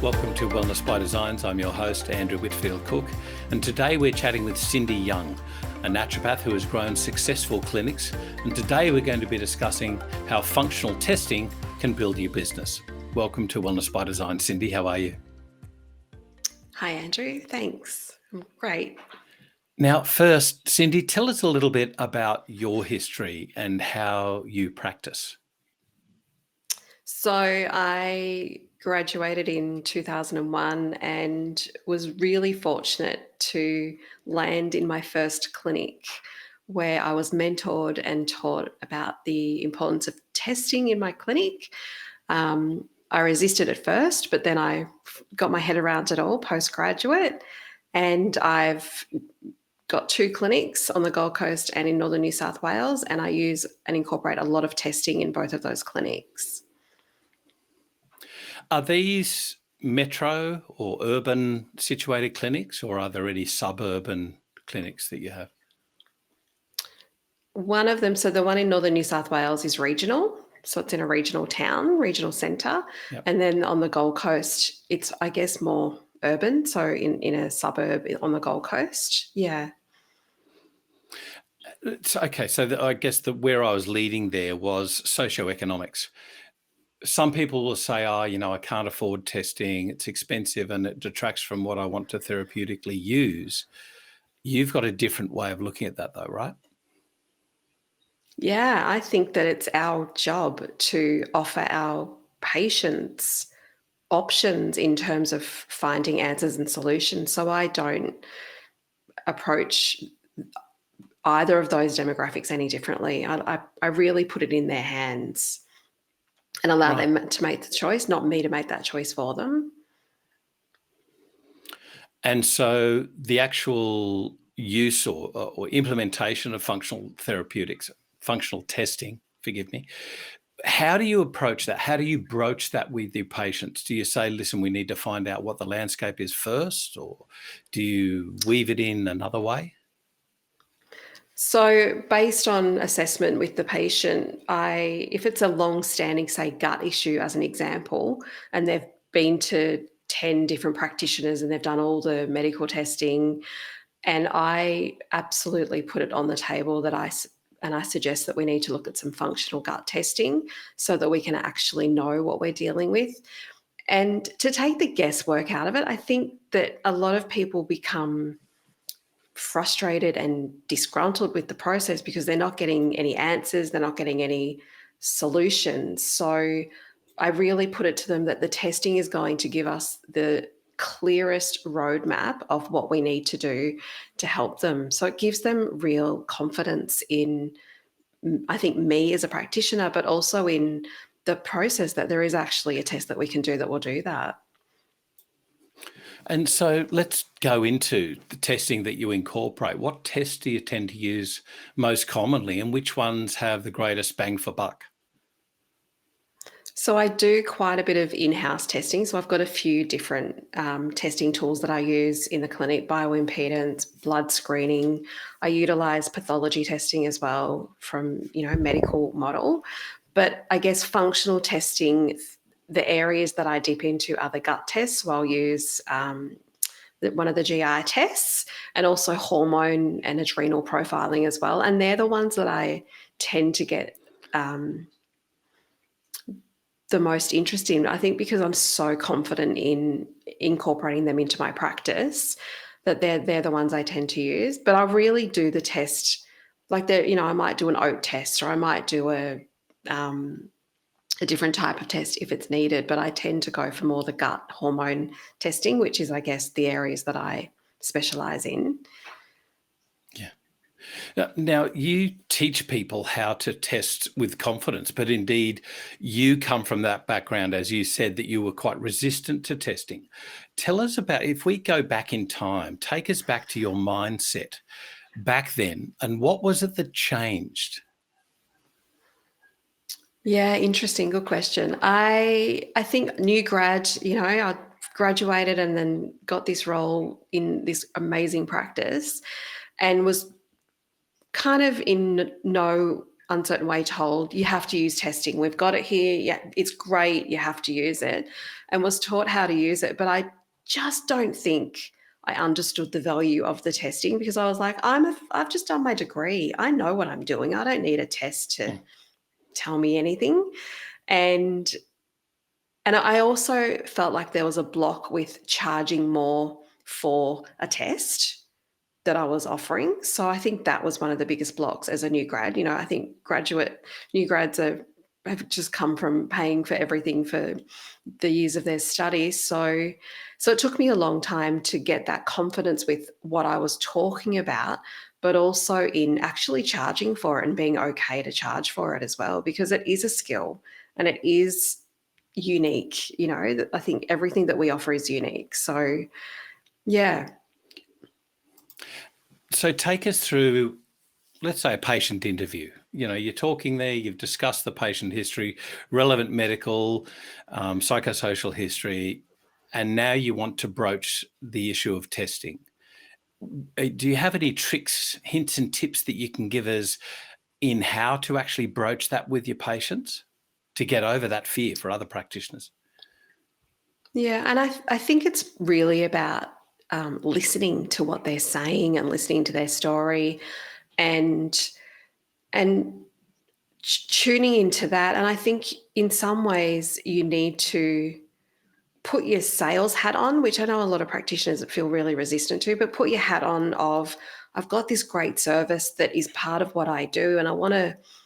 Welcome to Wellness by Designs. I'm your host, Andrew Whitfield Cook, and today we're chatting with Cindi Young, a naturopath who has grown successful clinics, and today we're going to be discussing how functional testing can build your business. Welcome to Wellness by Design. Cindi, how are you? Hi, Andrew. Thanks. I'm great. Now, first, Cindi, tell us a little bit about your history and how you practice. So I graduated in 2001 and was really fortunate to land in my first clinic where I was mentored and taught about the importance of testing in my clinic. I resisted at first, but then I got my head around it all postgraduate, and I've got 2 clinics on the Gold Coast and in northern New South Wales, and I use and incorporate a lot of testing in both of those clinics. Are these metro or urban situated clinics, or are there any suburban clinics that you have? One of them, so the one in northern New South Wales is regional. So it's in a regional town, regional centre. Yep. And then on the Gold Coast, it's, I guess, more urban. So in a suburb on the Gold Coast. Yeah. Okay, so I guess where I was leading there was socioeconomics. Some people will say, I can't afford testing, it's expensive and it detracts from what I want to therapeutically use. You've got a different way of looking at that though, right? Yeah, I think that it's our job to offer our patients options in terms of finding answers and solutions. So I don't approach either of those demographics any differently. I really put it in their hands and allow Right. them to make the choice, not me to make that choice for them. And so the actual use or implementation of functional therapeutics, functional testing, forgive me, how do you approach that? How do you broach that with your patients? Do you say, listen, we need to find out what the landscape is first, or do you weave it in another way? So based on assessment with the patient, if it's a long-standing, say, gut issue as an example, and they've been to 10 different practitioners and they've done all the medical testing, and I absolutely put it on the table that I suggest that we need to look at some functional gut testing so that we can actually know what we're dealing with. And to take the guesswork out of it, I think that a lot of people become frustrated and disgruntled with the process because they're not getting any answers, they're not getting any solutions. So I really put it to them that the testing is going to give us the clearest roadmap of what we need to do to help them. So it gives them real confidence in, I think, me as a practitioner, but also in the process that there is actually a test that we can do that will do that. And so let's go into the testing that you incorporate. What tests do you tend to use most commonly, and which ones have the greatest bang for buck? So I do quite a bit of in-house testing. So I've got a few different testing tools that I use in the clinic: bioimpedance, blood screening. I utilize pathology testing as well from, medical model. But I guess functional testing, the areas that I dip into are the gut tests. So I'll use one of the GI tests, and also hormone and adrenal profiling as well. And they're the ones that I tend to get the most interest in, I think, because I'm so confident in incorporating them into my practice, that they're the ones I tend to use. But I really do the test, like I might do an oat test, or I might do a different type of test if it's needed. But I tend to go for more the gut hormone testing, which is, I guess, the areas that I specialize in. Yeah. Now, you teach people how to test with confidence, but indeed you come from that background, as you said, that you were quite resistant to testing. Tell us about, if we go back in time, take us back to your mindset back then, and what was it that changed? Yeah, interesting. Good question. I think new grad, I graduated and then got this role in this amazing practice and was kind of in no uncertain way told, you have to use testing. We've got it here. Yeah, it's great. You have to use it. And was taught how to use it. But I just don't think I understood the value of the testing because I was like, I've just done my degree. I know what I'm doing. I don't need a test to Mm. tell me anything. And I also felt like there was a block with charging more for a test that I was offering. So I think that was one of the biggest blocks as a new grad. I think new grads have just come from paying for everything for the years of their study. So it took me a long time to get that confidence with what I was talking about, but also in actually charging for it and being okay to charge for it as well, because it is a skill and it is unique. I think everything that we offer is unique. So yeah. So take us through, let's say, a patient interview. You're talking there, you've discussed the patient history, relevant medical, psychosocial history, and now you want to broach the issue of testing. Do you have any tricks, hints, and tips that you can give us in how to actually broach that with your patients to get over that fear for other practitioners? Yeah, and I think it's really about listening to what they're saying and listening to their story, and and tuning into that. And I think in some ways you need to put your sales hat on, which I know a lot of practitioners feel really resistant to, but put your hat on of, I've got this great service that is part of what I do, and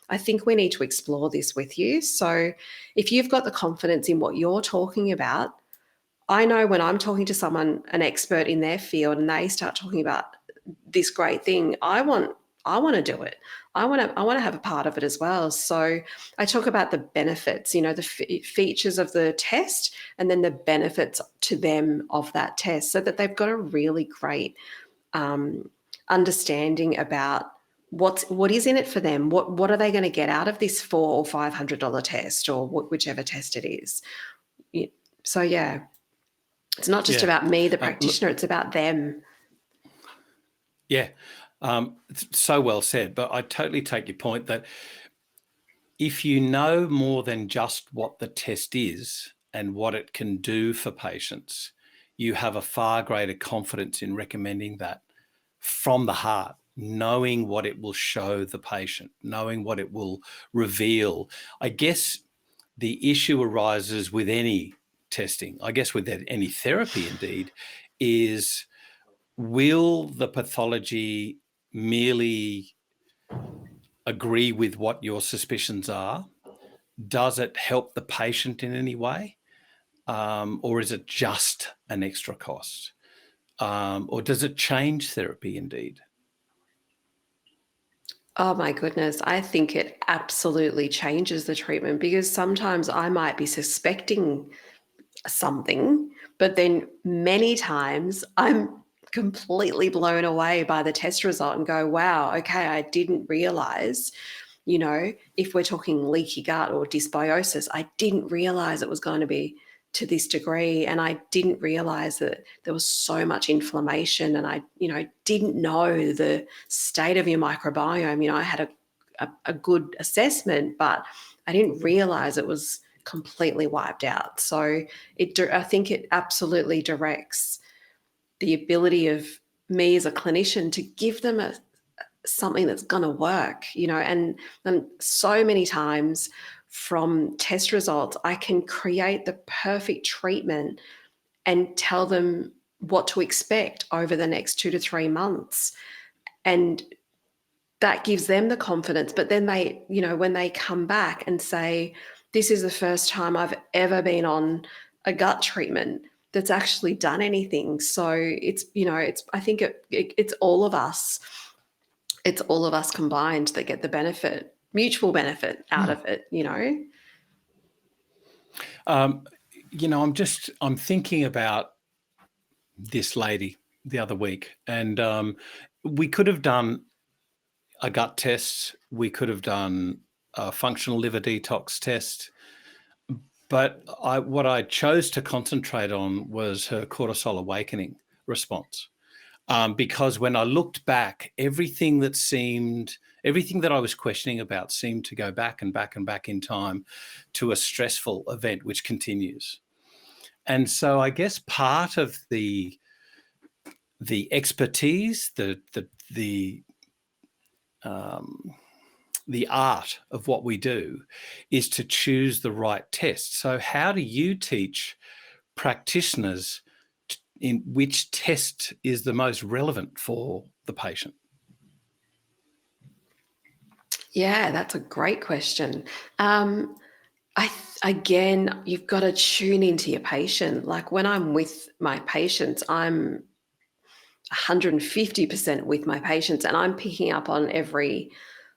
I think we need to explore this with you. So if you've got the confidence in what you're talking about, I know when I'm talking to someone, an expert in their field, and they start talking about this great thing, I want to do it. I want to have a part of it as well. So I talk about the benefits, the features of the test, and then the benefits to them of that test, so that they've got a really great um, understanding about what is in it for them. What are they going to get out of this $400 or $500 test, or whichever test it is. So yeah. It's not just Yeah. about me, the Look, practitioner, it's about them. yeah. It's so well said, but I totally take your point that if you know more than just what the test is and what it can do for patients, you have a far greater confidence in recommending that from the heart, knowing what it will show the patient, knowing what it will reveal. I guess the issue arises with any testing, I guess with any therapy indeed, is will the pathology merely agree with what your suspicions are? Does it help the patient in any way? Or is it just an extra cost? Or does it change therapy indeed? Oh my goodness. I think it absolutely changes the treatment, because sometimes I might be suspecting something, but then many times I'm completely blown away by the test result and go, wow, okay, I didn't realize, if we're talking leaky gut or dysbiosis, I didn't realize it was going to be to this degree. And I didn't realize that there was so much inflammation. And I, didn't know the state of your microbiome. I had a good assessment, but I didn't realize it was completely wiped out. So I think it absolutely directs the ability of me as a clinician to give them something that's going to work, and so many times from test results, I can create the perfect treatment and tell them what to expect over the next 2 to 3 months. And that gives them the confidence. But then they, when they come back and say, this is the first time I've ever been on a gut treatment that's actually done anything. So I think it's all of us. It's all of us combined that get the benefit, mutual benefit out Hmm. of it, Um, I'm thinking about this lady the other week, and we could have done a gut test. We could have done a functional liver detox test. But what I chose to concentrate on was her cortisol awakening response. Because when I looked back, everything that I was questioning about seemed to go back and back and back in time to a stressful event which continues. And so I guess part of the expertise, the art of what we do is to choose the right test. So how do you teach practitioners in which test is the most relevant for the patient? Yeah, that's a great question. Again, you've got to tune into your patient. Like when I'm with my patients, I'm 150% with my patients, and I'm picking up on every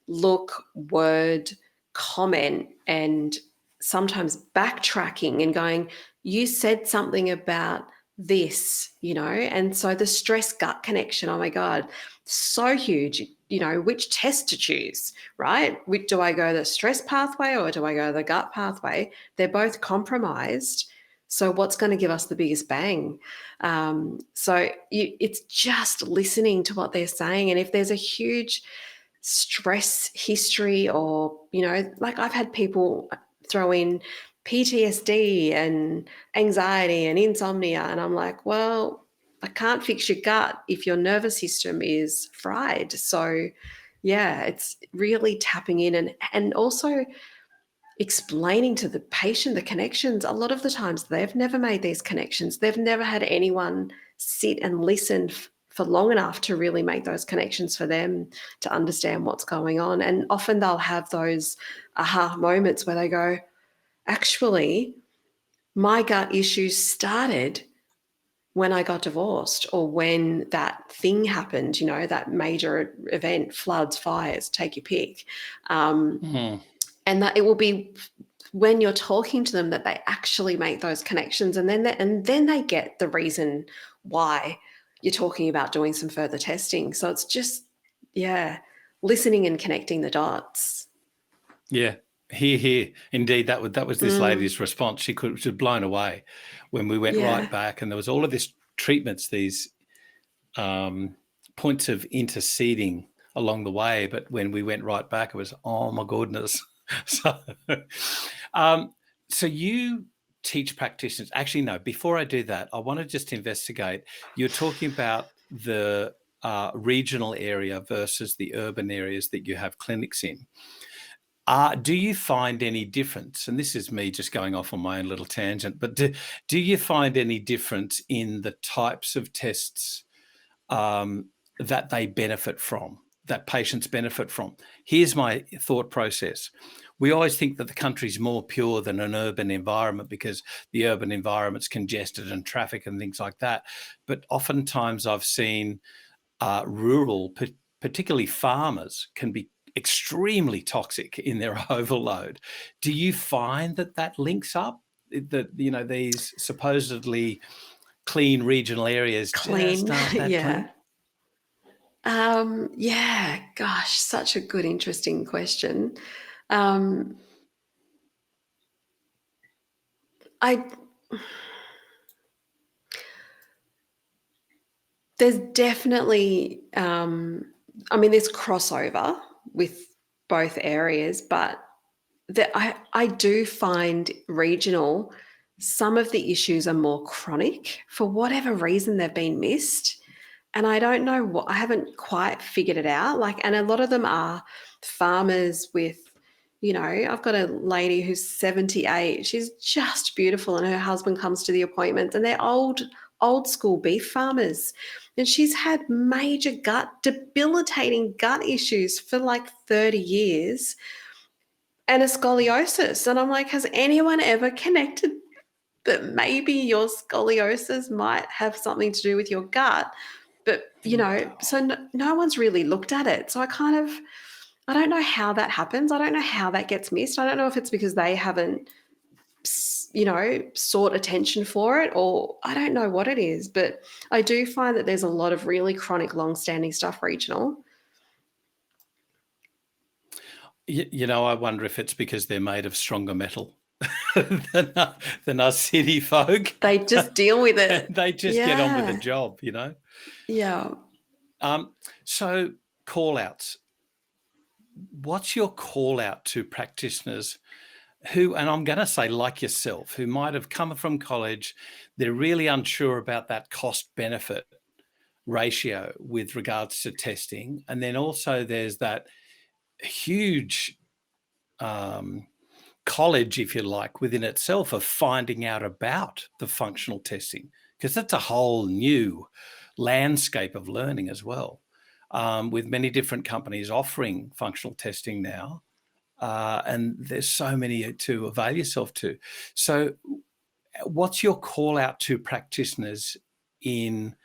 look, word, comment, and sometimes backtracking and going, you said something about this, and so the stress gut connection, oh my God, so huge. Which test to choose, right? Do I go the stress pathway or do I go the gut pathway? They're both compromised. So what's going to give us the biggest bang? It's just listening to what they're saying. And if there's a huge stress history, or, like I've had people throw in PTSD and anxiety and insomnia, and I'm like, well, I can't fix your gut if your nervous system is fried. So yeah, it's really tapping in and also explaining to the patient the connections. A lot of the times they've never made these connections. They've never had anyone sit and listen for long enough to really make those connections for them to understand what's going on. And often they'll have those aha moments where they go, actually, my gut issues started when I got divorced, or when that thing happened, that major event, floods, fires, take your pick. And that it will be when you're talking to them that they actually make those connections, and then they get the reason why you're talking about doing some further testing. So it's just, listening and connecting the dots. Yeah. Here. Indeed, that was this lady's response. She was blown away when we went right back, and there was all of this treatments, these points of interceding along the way. But when we went right back, it was, oh my goodness. So you teach practitioners. Actually, no, before I do that, I want to just investigate. You're talking about the regional area versus the urban areas that you have clinics in. Do you find any difference? And this is me just going off on my own little tangent, but do you find any difference in the types of tests that they benefit from, that patients benefit from? Here's my thought process. We always think that the country's more pure than an urban environment because the urban environment's congested and traffic and things like that. But oftentimes I've seen rural, particularly farmers, can be extremely toxic in their overload. Do you find that links up? That these supposedly clean regional areas just aren't that clean? Gosh, such a good, interesting question. There's definitely, there's crossover with both areas, but I do find regional, some of the issues are more chronic. For whatever reason, they've been missed. And I don't know I haven't quite figured it out. And a lot of them are farmers with, I've got a lady who's 78. She's just beautiful. And her husband comes to the appointments, and they're old school beef farmers. And she's had major debilitating gut issues for 30 years and a scoliosis. And I'm like, has anyone ever connected that maybe your scoliosis might have something to do with your gut? But, so no one's really looked at it. So I don't know how that happens. I don't know how that gets missed. I don't know if it's because they haven't, sought attention for it, or I don't know what it is. But I do find that there's a lot of really chronic, long-standing stuff regional. I wonder if it's because they're made of stronger metal than us city folk. They just deal with And it. they just get on with the Yeah. job, Yeah. So call outs. What's your call out to practitioners who, and I'm going to say like yourself, who might have come from college, they're really unsure about that cost benefit ratio with regards to testing. And then also there's that huge college, if you like, within itself of finding out about the functional testing, because that's a whole new landscape of learning as well, with many different companies offering functional testing now. And there's so many to avail yourself to. So what's your call out to practitioners in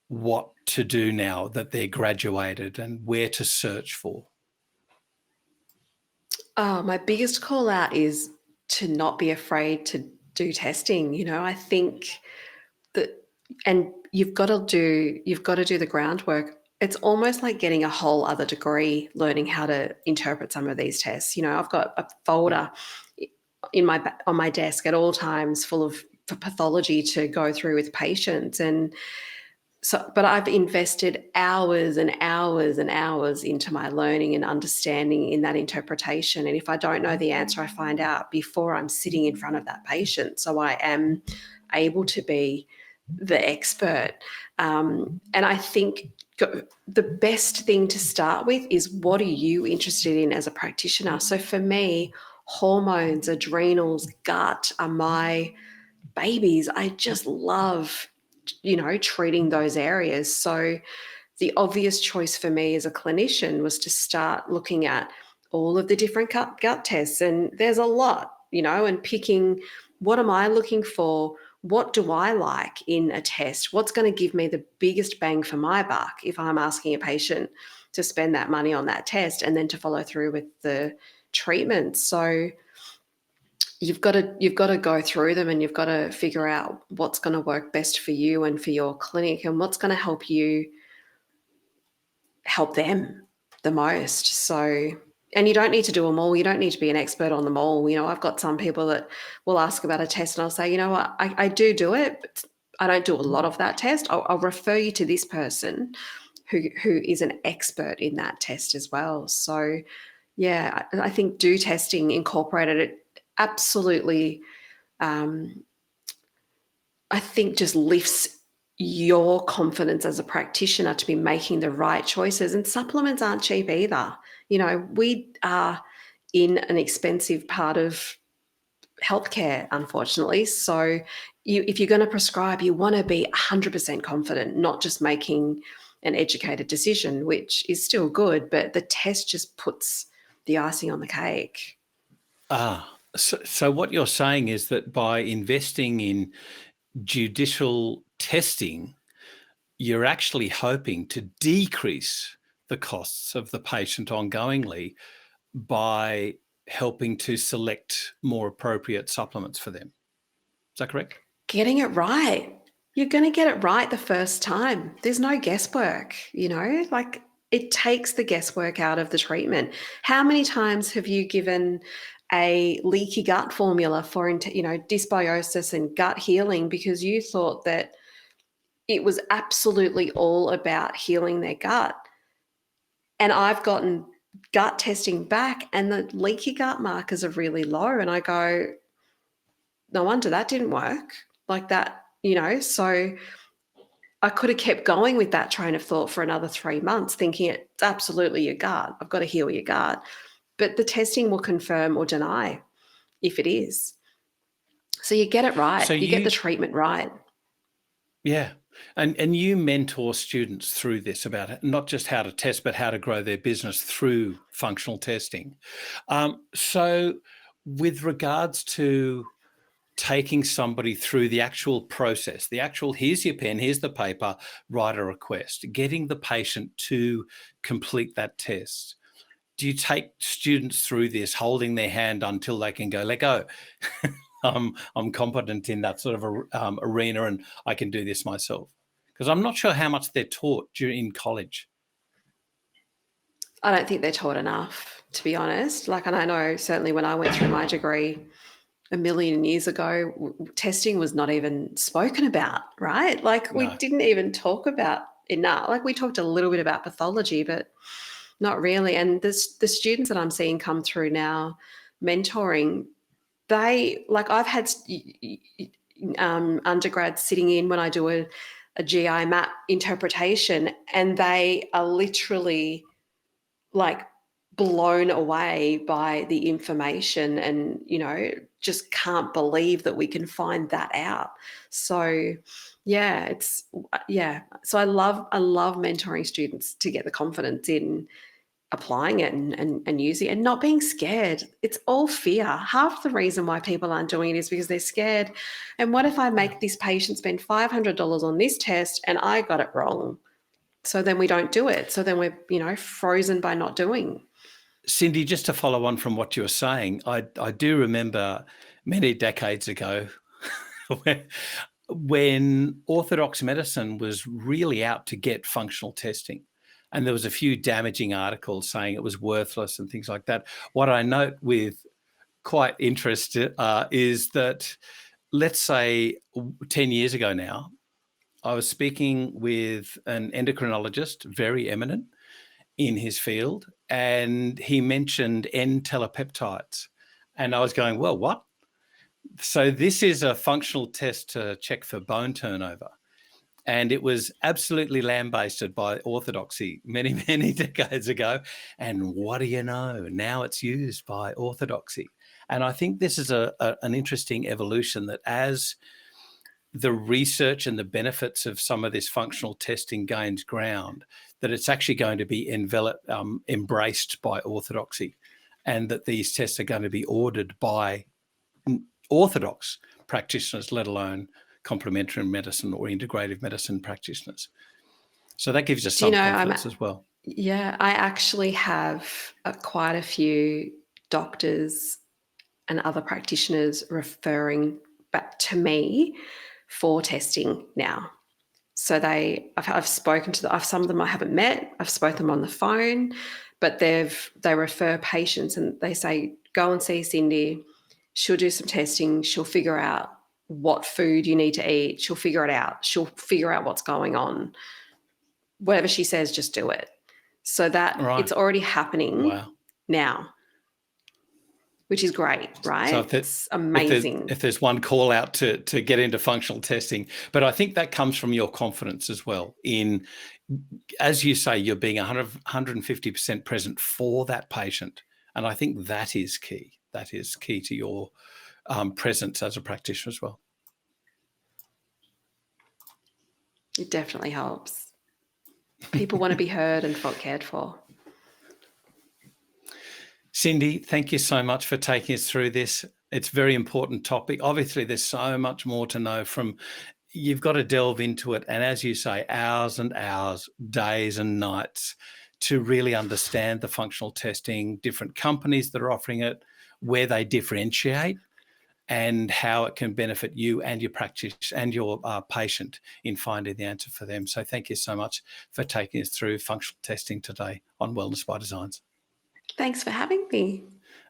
what to do now that they're graduated and where to search for? My biggest call out is to not be afraid to do testing. I think that, and you've got to do the groundwork. It's almost like getting a whole other degree, learning how to interpret some of these tests. I've got a folder on my desk at all times full of pathology to go through with patients. And so, but I've invested hours and hours and hours into my learning and understanding in that interpretation. And if I don't know the answer, I find out before I'm sitting in front of that patient. So I am able to be the expert. And I think the best thing to start with is, what are you interested in as a practitioner? So for me, hormones, adrenals, gut are my babies. I just love treating those areas. So the obvious choice for me as a clinician was to start looking at all of the different gut tests. And there's a lot, and picking, what am I looking for? What do I like in a test? What's going to give me the biggest bang for my buck if I'm asking a patient to spend that money on that test and then to follow through with the treatment? So you've got to go through them, and you've got to figure out what's going to work best for you and for your clinic, and what's going to help you help them the most. So, and you don't need to do them all. You don't need to be an expert on them all. I've got some people that will ask about a test, and I'll say, what, I do it, but I don't do a lot of that test. I'll refer you to this person who is an expert in that test as well. So yeah, I think do testing, incorporated it absolutely. I think just lifts your confidence as a practitioner to be making the right choices. And supplements aren't cheap either. We are in an expensive part of healthcare, unfortunately. So if you're going to prescribe, you want to be 100% confident, not just making an educated decision, which is still good, but the test just puts the icing on the cake. So what you're saying is that by investing in judicial testing, you're actually hoping to decrease the costs of the patient ongoingly by helping to select more appropriate supplements for them. Is that correct? Getting it right. You're going to get it right the first time. There's no guesswork, like it takes the guesswork out of the treatment. How many times have you given a leaky gut formula for, dysbiosis and gut healing because you thought that it was absolutely all about healing their gut? And I've gotten gut testing back and the leaky gut markers are really low. And I go, no wonder that didn't work like that, So I could have kept going with that train of thought for another 3 months, thinking it's absolutely your gut. I've got to heal your gut. But the testing will confirm or deny if it is. So you get it right. So You get the treatment right. yeah. And you mentor students through this about not just how to test, but how to grow their business through functional testing. So with regards to taking somebody through the actual process, here's your pen, here's the paper, write a request, getting the patient to complete that test. Do you take students through this, holding their hand until they can go, let go? I'm competent in that sort of arena and I can do this myself. Because I'm not sure how much they're taught in college. I don't think they're taught enough, to be honest. Like, and I know certainly when I went through my degree a million years ago, testing was not even spoken about, right? Like, we No. didn't even talk about enough. Like, we talked a little bit about pathology, but not really. And the students that I'm seeing come through now, mentoring, I've had undergrads sitting in when I do a GI map interpretation, and they are literally like blown away by the information, and just can't believe that we can find that out. So so I love mentoring students to get the confidence in applying it and using it and not being scared. It's all fear. Half the reason why people aren't doing it is because they're scared. And what if I make this patient spend $500 on this test and I got it wrong? So then we don't do it. So then we're, frozen by not doing. Cindi, just to follow on from what you were saying, I do remember many decades ago when orthodox medicine was really out to get functional testing. And there was a few damaging articles saying it was worthless and things like that. What I note with quite interest is that, let's say 10 years ago now, I was speaking with an endocrinologist, very eminent in his field, and he mentioned N-telepeptides. And I was going, well, what? So this is a functional test to check for bone turnover. And it was absolutely lambasted by orthodoxy many, many decades ago. And what do you know? Now it's used by orthodoxy. And I think this is an interesting evolution, that as the research and the benefits of some of this functional testing gains ground, that it's actually going to be embraced by orthodoxy, and that these tests are going to be ordered by orthodox practitioners, let alone complementary medicine or integrative medicine practitioners. So that gives us some confidence as well. Yeah, I actually have quite a few doctors and other practitioners referring back to me for testing now. So I've spoken to some of them I haven't met. I've spoken to them on the phone, but they refer patients and they say, go and see Cindi. She'll do some testing. She'll figure out what food you need to eat. She'll figure it out. She'll figure out what's going on. Whatever she says, just do it. So that It's already happening now, which is great, right? So it's amazing. If there's one call out to get into functional testing, but I think that comes from your confidence as well in, as you say, you're being 150% present for that patient. And I think that is key. That is key to your presence as a practitioner as well. It definitely helps. People want to be heard and felt cared for. Cindi, thank you so much for taking us through this. It's a very important topic. Obviously, there's so much more to know you've got to delve into it. And as you say, hours and hours, days and nights to really understand the functional testing, different companies that are offering it, where they differentiate, and how it can benefit you and your practice and your patient in finding the answer for them. So thank you so much for taking us through functional testing today on Wellness by Designs. Thanks for having me.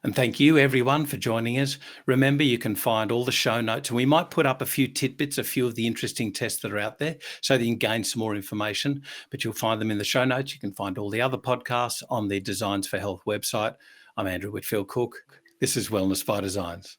And thank you, everyone, for joining us. Remember, you can find all the show notes, and we might put up a few tidbits, a few of the interesting tests that are out there, so that you can gain some more information, but you'll find them in the show notes. You can find all the other podcasts on the Designs for Health website. I'm Andrew Whitfield Cook. This is Wellness by Designs.